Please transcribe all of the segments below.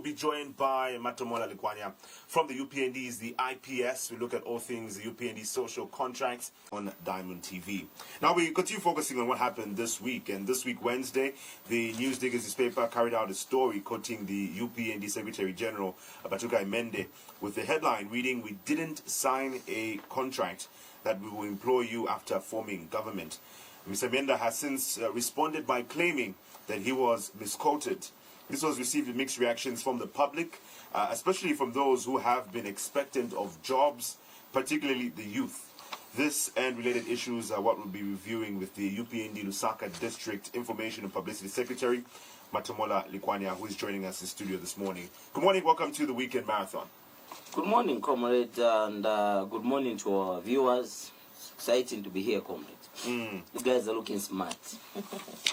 be joined by Matomola Likwanya from the UPND's The IPS. We look at all things the UPND social contracts on Diamond TV. Now we continue focusing on what happened this week. And this week, Wednesday, the News Diggers newspaper carried out a story quoting the UPND Secretary General, Batuka Mende, with the headline reading, "We didn't sign a contract that we will employ you after forming government." Mr. Mende has since responded by claiming that he was misquoted. This was received with mixed reactions from the public, especially from those who have been expectant of jobs, particularly the youth. This and related issues are what we'll be reviewing with the UPND Lusaka District Information and Publicity Secretary, Matomola Likwanya, who is joining us in studio this morning. Good morning, welcome to the Weekend Marathon. Good morning, comrade, and good morning to our viewers. Exciting to be here, comrade. You guys are looking smart.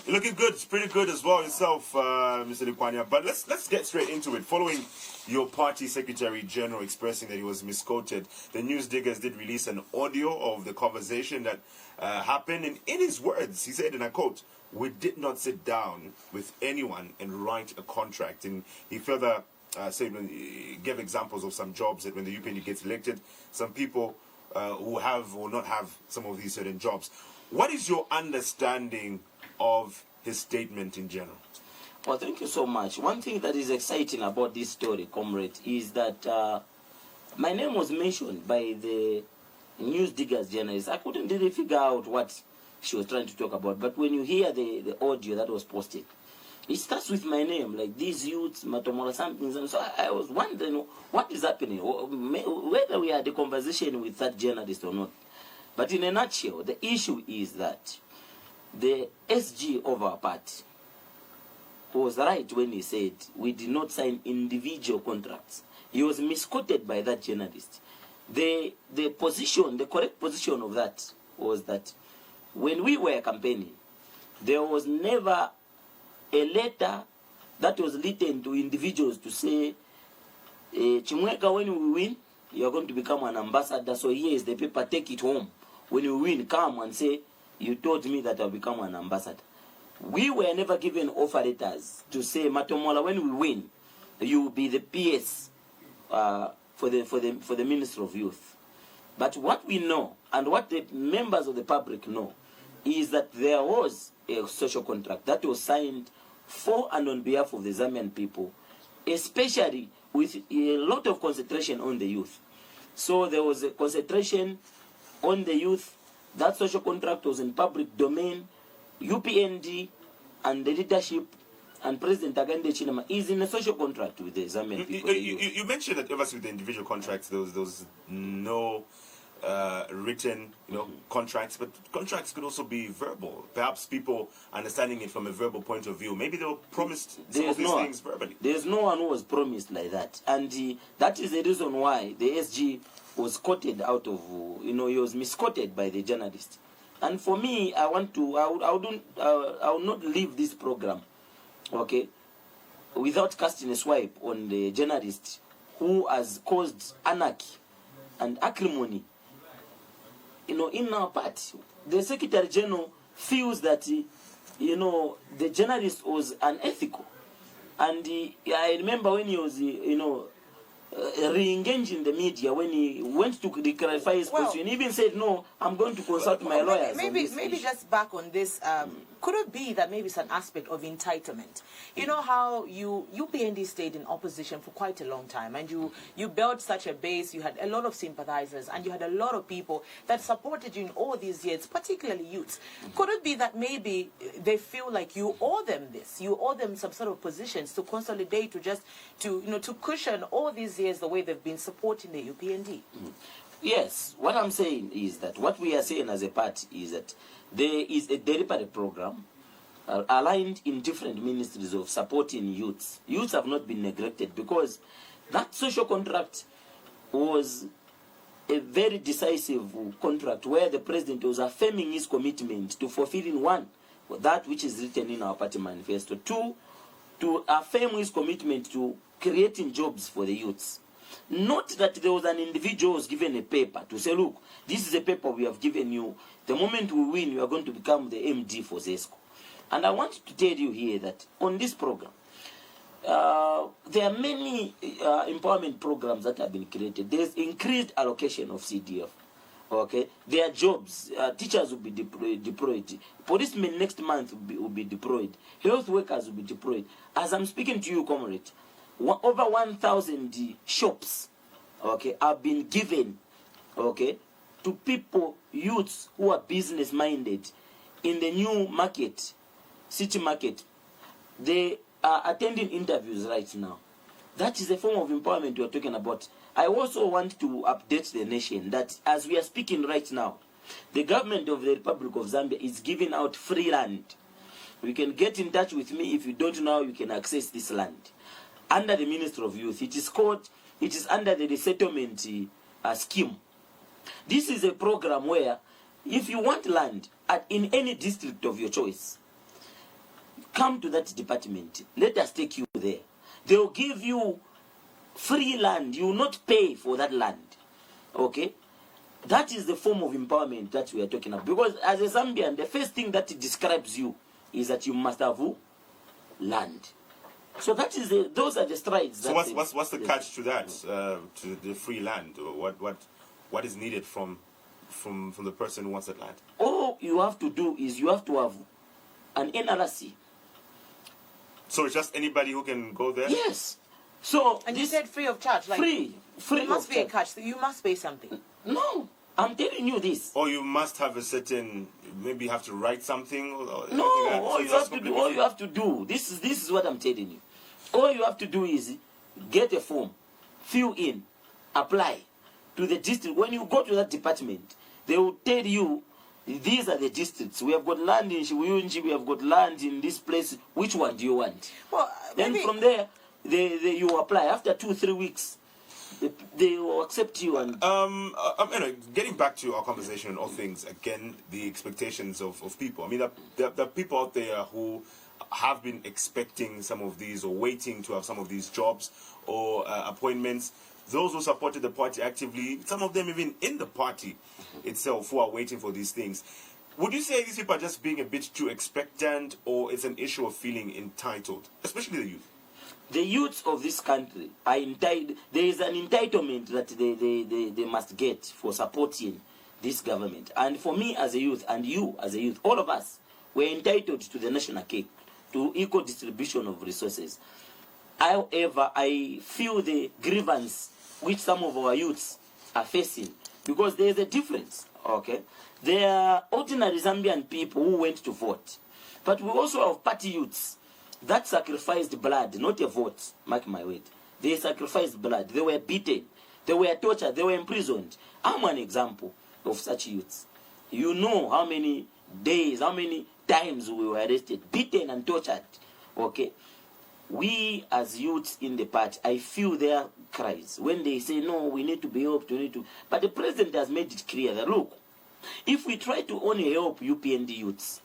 You're looking good. It's pretty good as well yourself, Mr. Likwanya. But let's get straight into it. Following your party Secretary General expressing that he was misquoted, the News Diggers did release an audio of the conversation that happened. And in his words, he said, and I quote, "We did not sit down with anyone and write a contract." And he further said, he gave examples of some jobs that when the UPND gets elected, some people who have or not have some of these certain jobs. What is your understanding of his statement in general? Well, thank you so much. One thing that is exciting about this story, comrade, is that my name was mentioned by the News Diggers journalist. I couldn't really figure out what she was trying to talk about, but when you hear the audio that was posted, it starts with my name, like these youths, Matomola, something. So I was wondering what is happening, whether we had a conversation with that journalist or not. But in a nutshell, the issue is that the SG of our party was right when he said we did not sign individual contracts. He was misquoted by that journalist. The position, the correct position of that was that when we were campaigning, there was never a letter that was written to individuals to say, Chimweka, when we win, you are going to become an ambassador, so here is the paper, take it home. When you win, come and say, you told me that I'll become an ambassador. We were never given offer letters to say, Matomola, when we win, you will be the PS for the Minister of Youth. But what we know, and what the members of the public know, is that there was a social contract that was signed for and on behalf of the Zambian people, especially with a lot of concentration on the youth. So there was a concentration on the youth. That social contract was in public domain. UPND and the leadership and President Agande Chinema is in a social contract with the Zambian people. You mentioned that obviously with the individual contracts, there was no written, contracts, but contracts could also be verbal. Perhaps people understanding it from a verbal point of view. Maybe they were promised some of these things verbally. There's no one who was promised like that, and that is the reason why the SG was quoted out of, he was misquoted by the journalist. And for me, I will not leave this program, okay, without casting a swipe on the journalist who has caused anarchy and acrimony in our party. The Secretary General feels that, the journalist was unethical. And I remember when he was, re-engaging the media, when he went to clarify his position, he even said, no, I'm going to consult my lawyers. Maybe just back on this, could it be that maybe it's an aspect of entitlement? You know how UPND stayed in opposition for quite a long time, and you built such a base, you had a lot of sympathizers, and you had a lot of people that supported you in all these years, particularly youths. Could it be that maybe they feel like you owe them this, you owe them some sort of positions to consolidate, to cushion all these years the way they've been supporting the UPND? Yes, what I'm saying is that what we are saying as a party is that there is a deliberate program aligned in different ministries of supporting youths. Youths have not been neglected because that social contract was a very decisive contract where the president was affirming his commitment to fulfilling, one, that which is written in our party manifesto, two, to affirm his commitment to creating jobs for the youths. Not that there was an individual who was given a paper to say, look, this is a paper we have given you. The moment we win, you are going to become the MD for ZESCO. And I want to tell you here that on this program, there are many empowerment programs that have been created. There's increased allocation of CDF. Okay, there are jobs. Teachers will be deployed. Policemen next month will be deployed. Health workers will be deployed. As I'm speaking to you, comrade, over 1,000 shops, okay, have been given, okay, to people, youths who are business minded in the new market, city market. They are attending interviews right now. That is a form of empowerment we are talking about. I also want to update the nation that as we are speaking right now, the government of the Republic of Zambia is giving out free land. You can get in touch with me if you don't know how you can access this land. Under the Ministry of Youth, it is under the resettlement scheme. This is a program where if you want land in any district of your choice, come to that department. Let us take you there. They will give you free land. You will not pay for that land. Okay? That is the form of empowerment that we are talking about. Because as a Zambian, the first thing that describes you is that you must have land. So that is those are the strides. So what's the catch to that? To the free land? Or what is needed from the person who wants that land? All you have to do is you have to have an NRC. So it's just anybody who can go there? Yes. So and you said free of charge, like free. There must be a catch. So you must pay something. No, I'm telling you this. Or you must have a certain, maybe you have to write something. Or no, all you have to do. This is what I'm telling you. All you have to do is get a form, fill in, apply to the district. When you go to that department, they will tell you these are the districts. We have got land in Shibuyunji, we have got land in this place. Which one do you want? Well, then from there, you apply. After 2-3 weeks, they will accept you. And anyway, getting back to our conversation on all things, again, the expectations of people. I mean, there are people out there who have been expecting some of these or waiting to have some of these jobs or appointments. Those who supported the party actively, some of them even in the party itself, who are waiting for these things. Would you say these people are just being a bit too expectant, or it's an issue of feeling entitled, especially the youth? The youths of this country are entitled. There is an entitlement that they must get for supporting this government. And for me as a youth, and you as a youth, all of us, we're entitled to the national cake, to equal distribution of resources. However, I feel the grievance which some of our youths are facing, because there is a difference. Okay, there are ordinary Zambian people who went to vote, but we also have party youths that sacrificed blood, not a vote. Mark my word, they sacrificed blood. They were beaten, they were tortured, they were imprisoned. I'm an example of such youths. You know how many days, how many times we were arrested, beaten, and tortured. Okay. We as youths in the party, I feel their cries when they say, no, we need to be helped, we need to. But the president has made it clear that, look, if we try to only help UPND youths,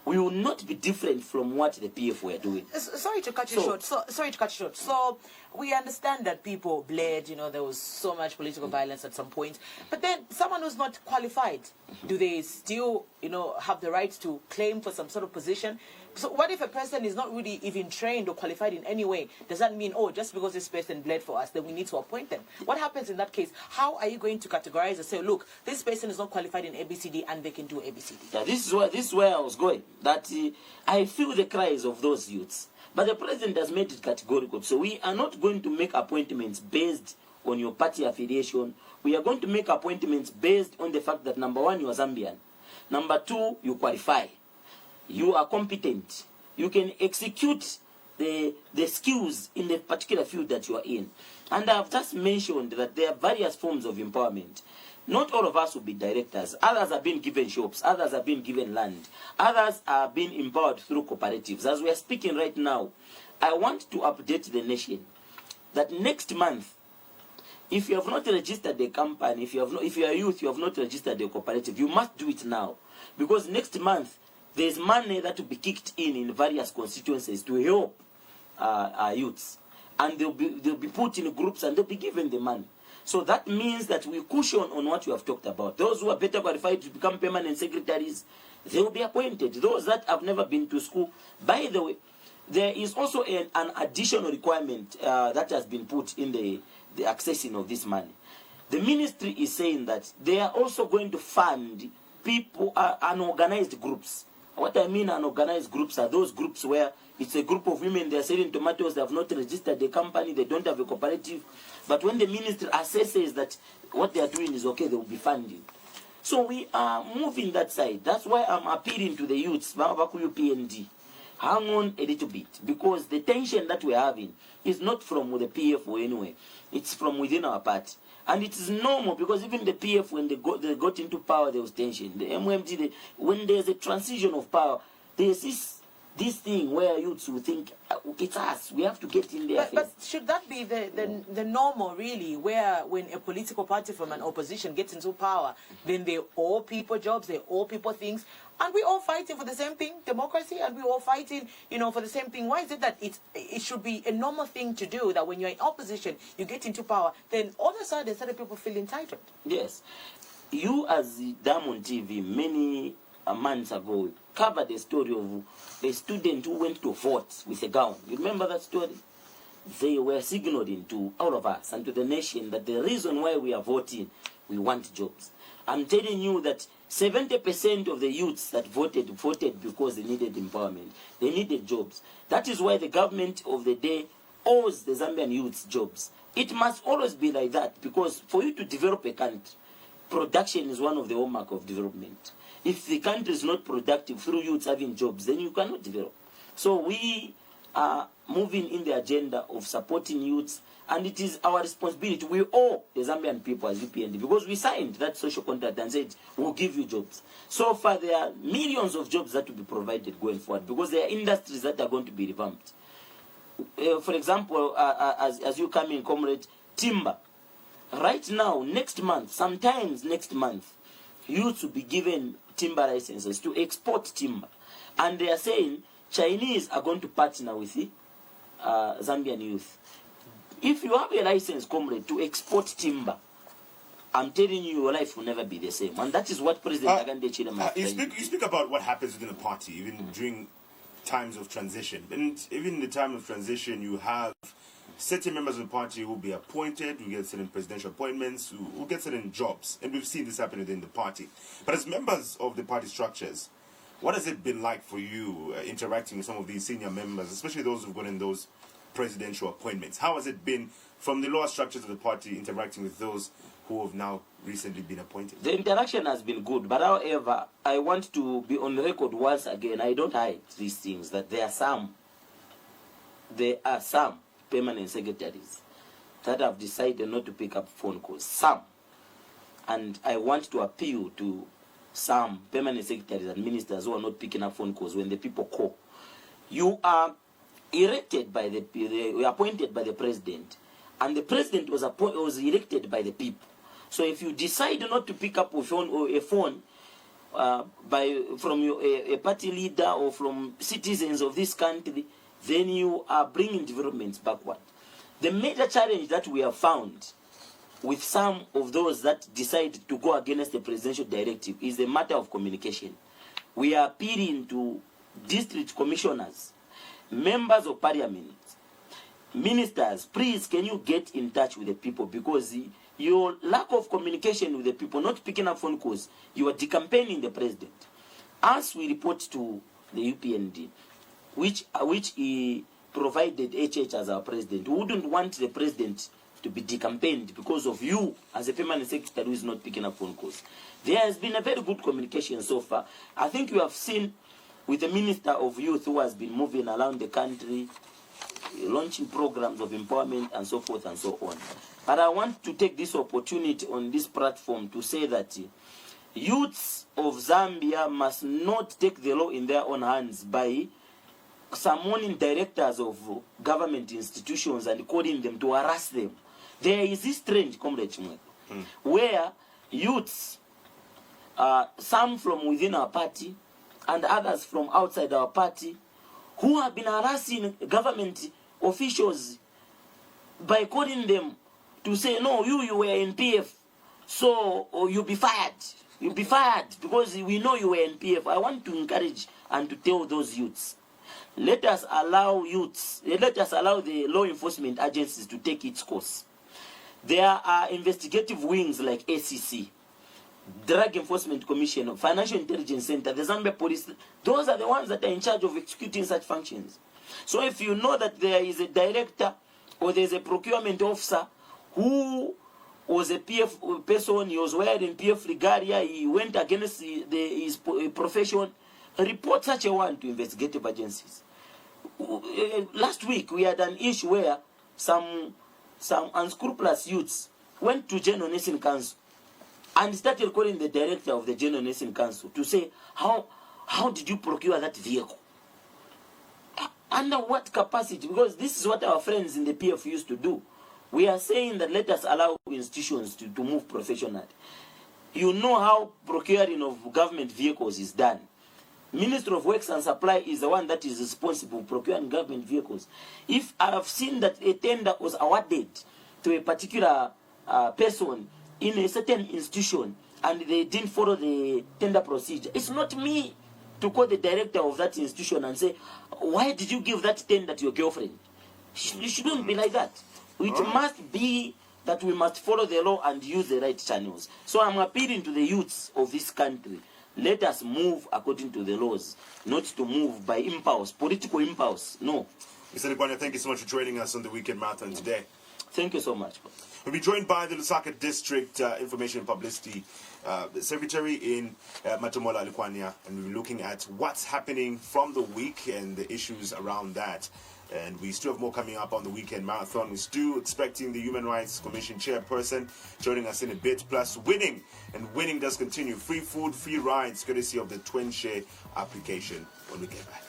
we will not be different from what the PF were doing. Sorry to cut you short. Sorry to cut you short. So we understand that people bled, there was so much political violence at some point. But then someone who's not qualified, do they still, have the right to claim for some sort of position? So what if a person is not really even trained or qualified in any way? Does that mean, just because this person bled for us, then we need to appoint them? What happens in that case? How are you going to categorize and say, look, this person is not qualified in ABCD and they can do ABCD? Yeah, this is where I was going. That I feel the cries of those youths. But the president has made it categorical. So we are not going to make appointments based on your party affiliation. We are going to make appointments based on the fact that, number one, you are Zambian. Number two, you qualify. You are competent. You can execute the skills in the particular field that you are in. And I've just mentioned that there are various forms of empowerment. Not all of us will be directors. Others are being given shops. Others are being given land. Others are being empowered through cooperatives. As we are speaking right now, I want to update the nation that next month, if you have not registered a company, if you are a youth, you have not registered a cooperative, you must do it now. Because next month, there's money that will be kicked in various constituencies to help our youths. And they'll be put in groups and they'll be given the money. So that means that we cushion on what you have talked about. Those who are better qualified to become permanent secretaries, they will be appointed. Those that have never been to school, by the way, there is also an additional requirement that has been put in the accessing of this money. The ministry is saying that they are also going to fund people, unorganized groups. What I mean unorganized groups are those groups where it's a group of women, they are selling tomatoes, they have not registered the company, they don't have a cooperative. But when the ministry assesses that what they are doing is okay, they will be funding. So we are moving that side. That's why I'm appealing to the youths, Babaku UPND. Hang on a little bit, because the tension that we're having is not from the PF or anywhere. It's from within our party. And it is normal, because even the PF, when they got into power, there was tension. The MMT, when there's a transition of power, there's this thing where youths will think, it's us, we have to get in there. But should that be the normal, really, where when a political party from an opposition gets into power, then they all people jobs, they all people things, and we all fighting for the same thing, democracy, and we all fighting, for the same thing. Why is it that it should be a normal thing to do, that when you're in opposition, you get into power, then all of a sudden, people feel entitled? Yes. You, as Diamond TV, many months ago, covered the story of a student who went to vote with a gown. You remember that story? They were signaling to all of us and to the nation that the reason why we are voting, we want jobs. I'm telling you that 70% of the youths that voted because they needed empowerment. They needed jobs. That is why the government of the day owes the Zambian youths jobs. It must always be like that, because for you to develop a country, production is one of the hallmark of development. If the country is not productive through youths having jobs, then you cannot develop. So we are moving in the agenda of supporting youths, and it is our responsibility. We owe the Zambian people as UPND, because we signed that social contract and said we'll give you jobs. So far, there are millions of jobs that will be provided going forward, because there are industries that are going to be revamped. For example, as you come in, comrade, timber. Right now, sometimes next month, youths will be given timber licenses to export timber. And they are saying Chinese are going to partner with the Zambian youth. If you have a license, comrade, to export timber, I'm telling you, your life will never be the same. And that is what President Agande Chilema you speak about what happens within the party, even during times of transition. And even in the time of transition, you have certain members of the party who will be appointed, who get certain presidential appointments, who will get certain jobs. And we've seen this happen within the party. But as members of the party structures, what has it been like for you interacting with some of these senior members, especially those who've gotten those presidential appointments? How has it been from the lower structures of the party interacting with those who have now recently been appointed? The interaction has been good, but however, I want to be on record once again. I don't hide these things, that there are some permanent secretaries that have decided not to pick up phone calls. Some. And I want to appeal to some permanent secretaries and ministers who are not picking up phone calls when the people call. You are elected by appointed by the president, and the president was elected by the people. So if you decide not to pick up a phone from a party leader or from citizens of this country, then you are bringing developments backward. The major challenge that we have found with some of those that decide to go against the presidential directive is the matter of communication. We are appealing to district commissioners, members of parliament, ministers, please can you get in touch with the people, because your lack of communication with the people, not picking up phone calls, you are decampaigning the president. As we report to the UPND, which he provided HH as our president, we wouldn't want the president to be decampaigned because of you as a permanent secretary who is not picking up phone calls. There has been a very good communication so far. I think you have seen with the Minister of Youth who has been moving around the country, launching programs of empowerment and so forth and so on. But I want to take this opportunity on this platform to say that youths of Zambia must not take the law in their own hands by summoning directors of government institutions and calling them to harass them. There is this trend, Comrade Chimwe, where youths, some from within our party and others from outside our party, who have been harassing government officials by calling them to say, no, you were in PF, so you'll be fired. You'll be fired because we know you were in PF. I want to encourage and to tell those youths let us allow the law enforcement agencies to take its course. There are investigative wings like ACC, Drug Enforcement Commission, Financial Intelligence Center, the Zambia Police. Those are the ones that are in charge of executing such functions. So if you know that there is a director or there is a procurement officer who was a PF person, he was wearing PF regalia, he went against his profession, report such a one to investigative agencies. Last week we had an issue where some unscrupulous youths went to General Nursing Council and started calling the director of the General Nursing Council to say, how did you procure that vehicle? Under what capacity? Because this is what our friends in the PF used to do. We are saying that let us allow institutions to move professionally. You know how procuring of government vehicles is done. Minister of Works and Supply is the one that is responsible for procuring government vehicles. If I have seen that a tender was awarded to a particular person in a certain institution and they didn't follow the tender procedure, it's not me to call the director of that institution and say, why did you give that tender to your girlfriend? It shouldn't be like that. It must be that we must follow the law and use the right channels. So I'm appealing to the youths of this country. Let us move according to the laws, not to move by impulse, political impulse. No. Mr. Likwanya, thank you so much for joining us on the Weekend Marathon today. Thank you so much. We'll be joined by the Lusaka District Information and Publicity Secretary in Matomola, Likwanya, and we'll be looking at what's happening from the week and the issues around that. And we still have more coming up on the Weekend Marathon. We're still expecting the Human Rights Commission chairperson joining us in a bit, plus winning. And winning does continue. Free food, free rides, courtesy of the Twin Share application when we get back.